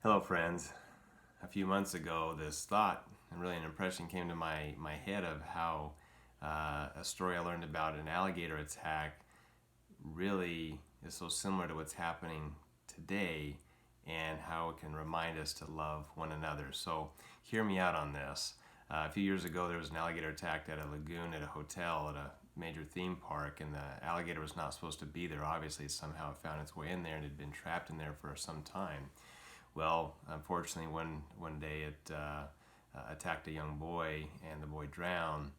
Hello, friends. A few months ago, this thought and really an impression came to my head of how a story I learned about an alligator attack really is so similar to what's happening today and how it can remind us to love one another. So, hear me out on this. A few years ago, there was an alligator attack at a lagoon at a hotel at a major theme park, and the alligator was not supposed to be there. Obviously, somehow it found its way in there and had been trapped in there for some time. Well, unfortunately, one day it attacked a young boy, and the boy drowned.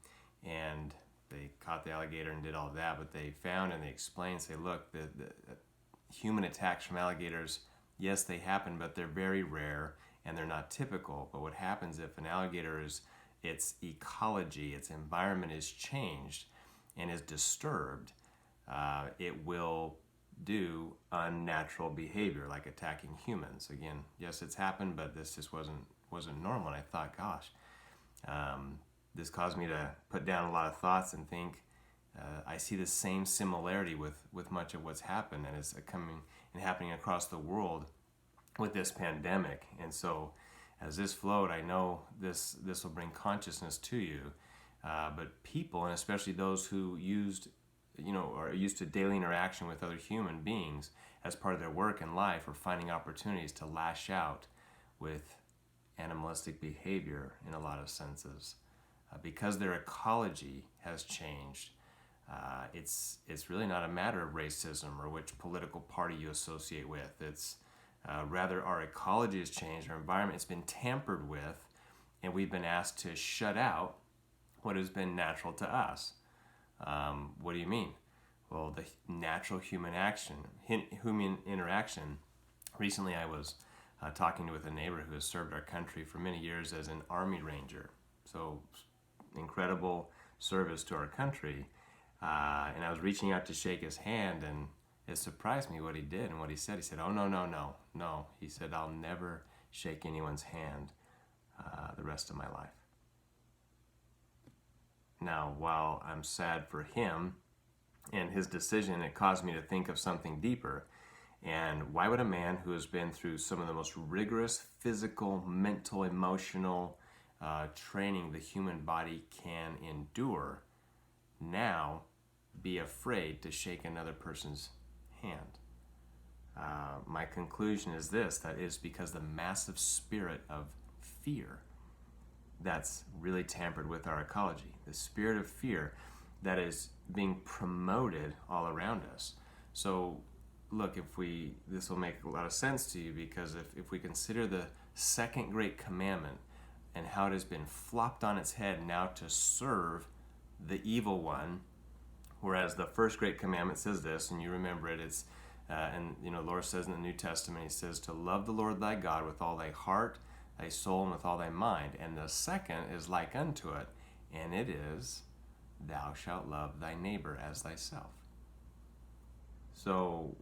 And they caught the alligator and did all of that. But they found and they explained, say, look, the human attacks from alligators, yes, they happen, but they're very rare and they're not typical. But what happens if an alligator is its ecology, its environment is changed and is disturbed, it will do unnatural behavior like attacking humans. Again, yes, it's happened, but this just wasn't normal. And I thought, gosh, this caused me to put down a lot of thoughts and think. I see the same similarity with much of what's happened and is coming and happening across the world with this pandemic. And so, as this flowed, I know this will bring consciousness to you. But people, and especially those who are used to daily interaction with other human beings as part of their work and life, are finding opportunities to lash out with animalistic behavior in a lot of senses. Because their ecology has changed, it's really not a matter of racism or which political party you associate with. It's rather our ecology has changed, our environment has been tampered with, and we've been asked to shut out what has been natural to us. What do you mean? Well, the natural human interaction. Recently, I was talking with a neighbor who has served our country for many years as an Army Ranger. So, incredible service to our country. And I was reaching out to shake his hand, and it surprised me what he did and what he said. He said, "Oh, no, no, no, no." He said, "I'll never shake anyone's hand the rest of my life." Now, while I'm sad for him and his decision, it caused me to think of something deeper. And why would a man who has been through some of the most rigorous physical, mental, emotional training the human body can endure now be afraid to shake another person's hand? My conclusion is this: that is because the massive spirit of fear that's really tampered with our ecology. The spirit of fear that is being promoted all around us. So, look, this will make a lot of sense to you, because if we consider the second great commandment and how it has been flopped on its head now to serve the evil one, whereas the first great commandment says this, and you remember it, it's Lord says in the New Testament, he says to love the Lord thy God with all thy heart, thy soul, and with all thy mind. And the second is like unto it, and it is, thou shalt love thy neighbor as thyself. So,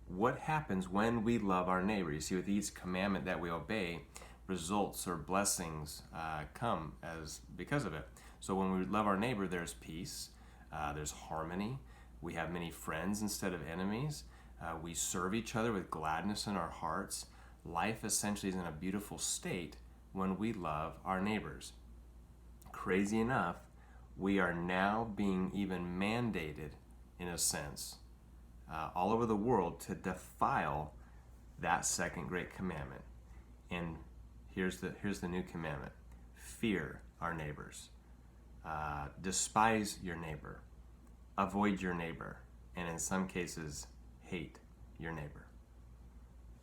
what happens when we love our neighbor? You see, with each commandment that we obey, results or blessings come because of it. So when we love our neighbor, there's peace, there's harmony. We have many friends instead of enemies. We serve each other with gladness in our hearts. Life essentially is in a beautiful state when we love our neighbors. Crazy enough, we are now being even mandated, in a sense, all over the world to defile that second great commandment. And here's the new commandment: fear our neighbors, despise your neighbor, avoid your neighbor, and in some cases, hate your neighbor.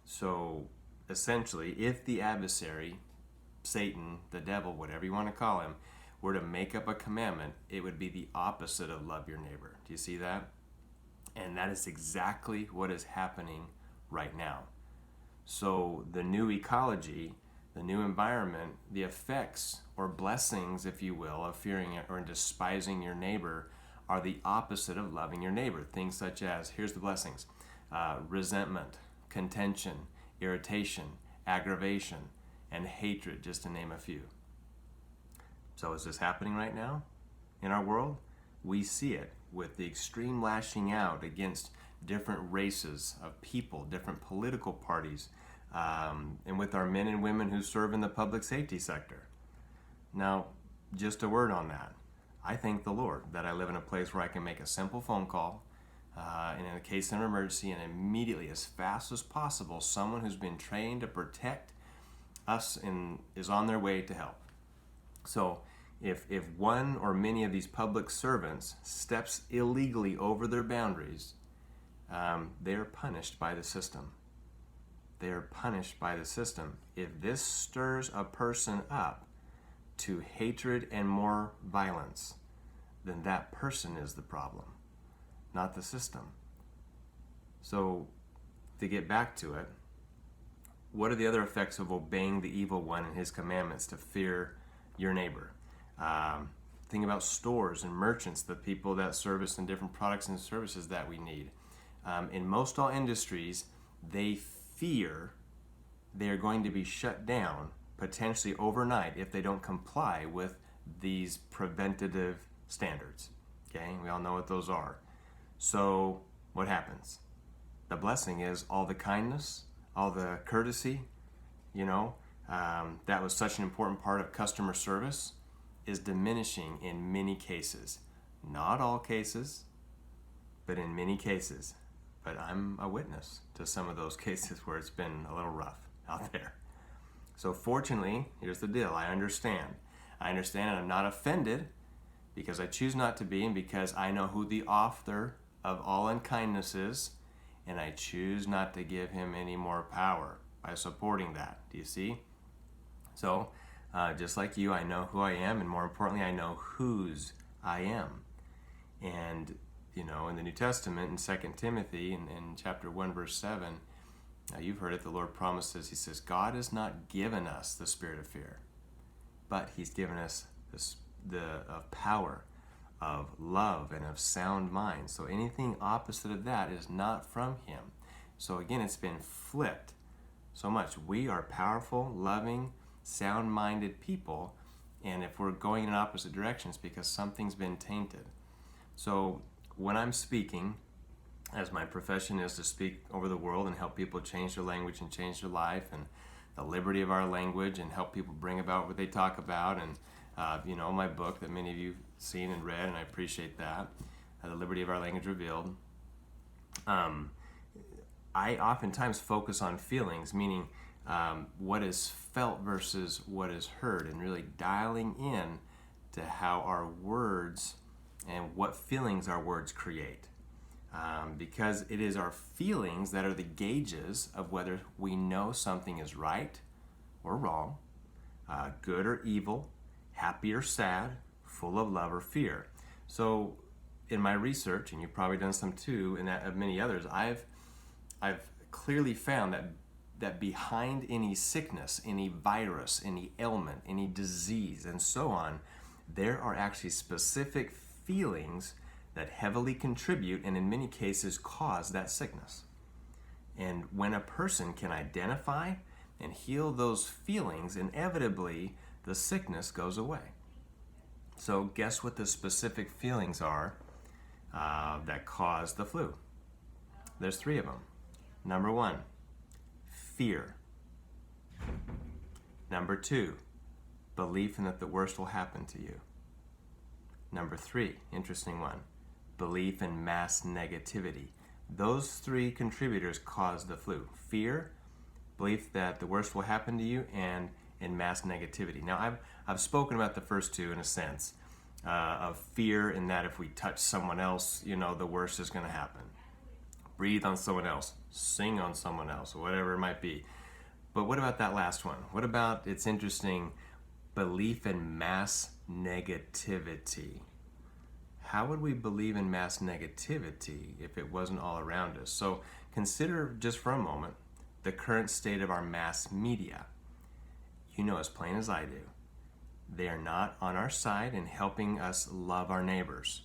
So essentially, if the adversary, Satan, the devil, whatever you want to call him, were to make up a commandment, it would be the opposite of love your neighbor. Do you see that? And that is exactly what is happening right now. So the new ecology, the new environment, the effects or blessings, if you will, of fearing or despising your neighbor are the opposite of loving your neighbor. Things such as, here's the blessings: resentment, contention, irritation, aggravation, and hatred, just to name a few. So is this happening right now in our world? We see it with the extreme lashing out against different races of people, different political parties, and with our men and women who serve in the public safety sector. Now, just a word on that. I thank the Lord that I live in a place where I can make a simple phone call, and in a case of an emergency, and immediately, as fast as possible, someone who's been trained to protect us is on their way to help. So if one or many of these public servants steps illegally over their boundaries, they are punished by the system. They are punished by the system. If this stirs a person up to hatred and more violence, then that person is the problem, not the system. So to get back to it, what are the other effects of obeying the evil one and his commandments to fear your neighbor? Think about stores and merchants, the people that service in different products and services that we need. In most all industries, they fear they are going to be shut down potentially overnight if they don't comply with these preventative standards. Okay, we all know what those are. So what happens? The blessing is all the kindness, all the courtesy, that was such an important part of customer service, is diminishing in many cases. Not all cases, but in many cases. But I'm a witness to some of those cases where it's been a little rough out there. So fortunately, here's the deal. I understand and I'm not offended, because I choose not to be, and because I know who the author of all unkindness is, and I choose not to give him any more power by supporting that. Do you see? So, just like you, I know who I am, and more importantly, I know whose I am. And, in the New Testament, in 2 Timothy, in chapter 1, verse 7, you've heard it, the Lord promises, he says, God has not given us the spirit of fear, but he's given us the power, of love, and of sound mind. So anything opposite of that is not from him. So again, it's been flipped so much. We are powerful, loving, sound-minded people, and if we're going in opposite directions, because something's been tainted. So when I'm speaking, as my profession is to speak over the world and help people change their language and change their life, and the liberty of our language, and help people bring about what they talk about, and my book that many of you have seen and read, and I appreciate that, The Liberty of Our Language Revealed. I oftentimes focus on feelings, meaning what is felt versus what is heard, and really dialing in to how our words and what feelings our words create. Because it is our feelings that are the gauges of whether we know something is right or wrong, good or evil, happy or sad, full of love or fear. So in my research, and you've probably done some too, and that of many others, I've clearly found that behind any sickness, any virus, any ailment, any disease, and so on, there are actually specific feelings that heavily contribute and in many cases cause that sickness. And when a person can identify and heal those feelings, inevitably the sickness goes away. So guess what the specific feelings are that cause the flu? There's 3 of them. Number 1, fear. Number 2, belief in that the worst will happen to you. Number 3, interesting one, belief in mass negativity. Those 3 contributors cause the flu. Fear, belief that the worst will happen to you, and in mass negativity. Now, I've spoken about the first 2 in a sense, of fear in that if we touch someone else, the worst is going to happen. Breathe on someone else, sing on someone else, whatever it might be. But what about that last one? What about, it's interesting, belief in mass negativity? How would we believe in mass negativity if it wasn't all around us? So consider just for a moment the current state of our mass media. You know as plain as I do, they are not on our side in helping us love our neighbors.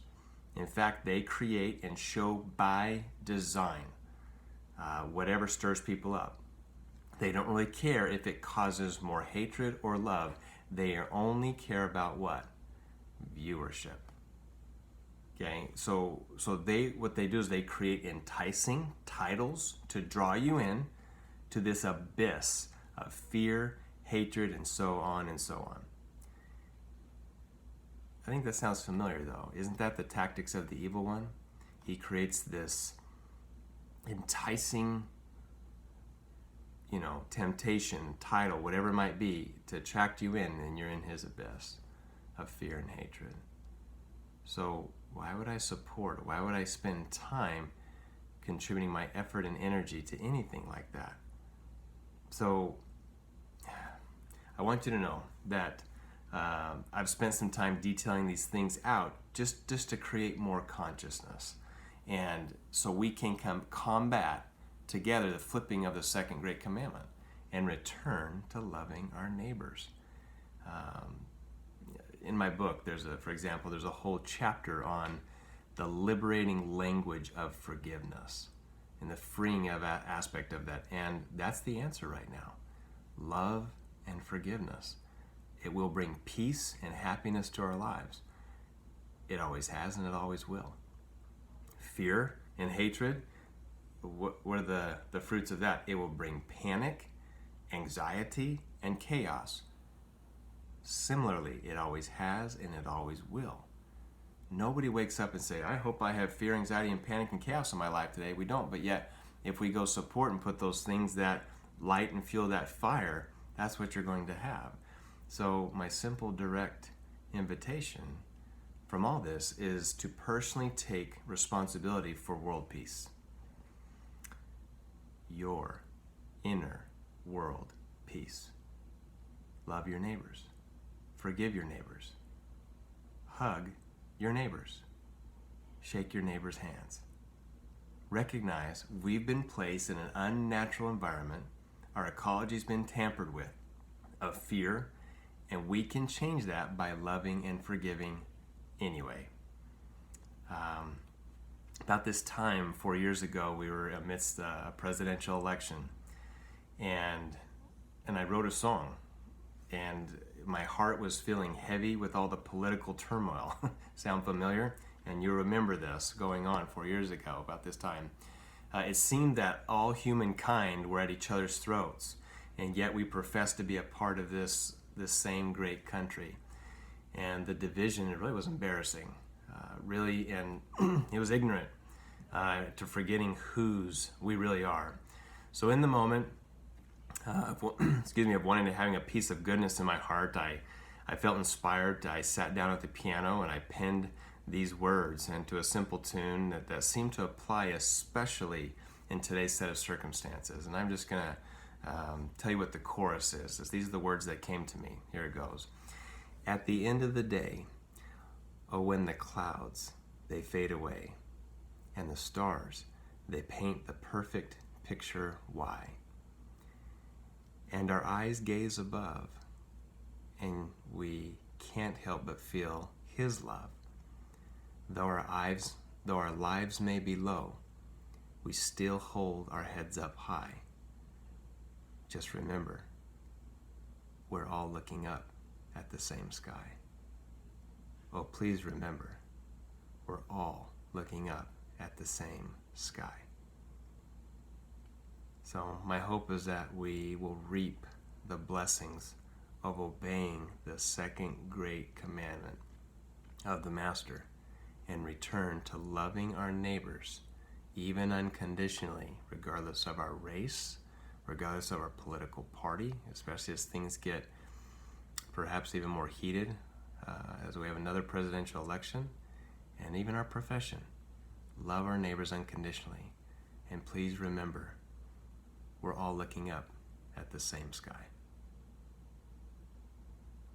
In fact, they create and show by design whatever stirs people up. They don't really care if it causes more hatred or love. They only care about what? Viewership. Okay, so what they do is they create enticing titles to draw you in, to this abyss of fear, hatred, and so on and so on. I think that sounds familiar, though. Isn't that the tactics of the evil one? He creates this enticing, temptation, title, whatever it might be, to attract you in, and you're in his abyss of fear and hatred. So why would I support, why would I spend time contributing my effort and energy to anything like that? So I want you to know that I've spent some time detailing these things out just to create more consciousness, and so we can combat together the flipping of the second great commandment and return to loving our neighbors. In my book, for example, there's a whole chapter on the liberating language of forgiveness and the freeing of aspect of that, and that's the answer right now. Love and forgiveness. It will bring peace and happiness to our lives. It always has, and it always will. Fear and hatred, what are the fruits of that? It will bring panic, anxiety, and chaos. Similarly, it always has, and it always will. Nobody wakes up and say, I hope I have fear, anxiety, and panic and chaos in my life today. We don't, but yet, if we go support and put those things that light and fuel that fire, that's what you're going to have. So my simple, direct invitation from all this is to personally take responsibility for world peace. Your inner world peace. Love your neighbors. Forgive your neighbors. Hug your neighbors. Shake your neighbors' hands. Recognize we've been placed in an unnatural environment. Our ecology's been tampered with of fear, and we can change that by loving and forgiving anyway. About this time, 4 years ago, we were amidst a presidential election, and I wrote a song, and my heart was feeling heavy with all the political turmoil. Sound familiar? And you remember this going on 4 years ago about this time. It seemed that all humankind were at each other's throats, and yet we professed to be a part of this same great country. And the division, it really was embarrassing, and it was ignorant to forgetting whose we really are. So in the moment, of wanting to having a piece of goodness in my heart, I felt inspired. I sat down at the piano and I penned these words into a simple tune that seemed to apply especially in today's set of circumstances. And I'm just going to tell you what the chorus is. These are the words that came to me. Here it goes. At the end of the day, oh, when the clouds, they fade away, and the stars, they paint the perfect picture why. And our eyes gaze above, and we can't help but feel His love. Though our lives may be low, we still hold our heads up high. Just remember, we're all looking up at the same sky. Oh, please remember, we're all looking up at the same sky. So my hope is that we will reap the blessings of obeying the second great commandment of the Master and return to loving our neighbors, even unconditionally, regardless of our race, regardless of our political party, especially as things get perhaps even more heated as we have another presidential election, and even our profession. Love our neighbors unconditionally. And please remember, we're all looking up at the same sky.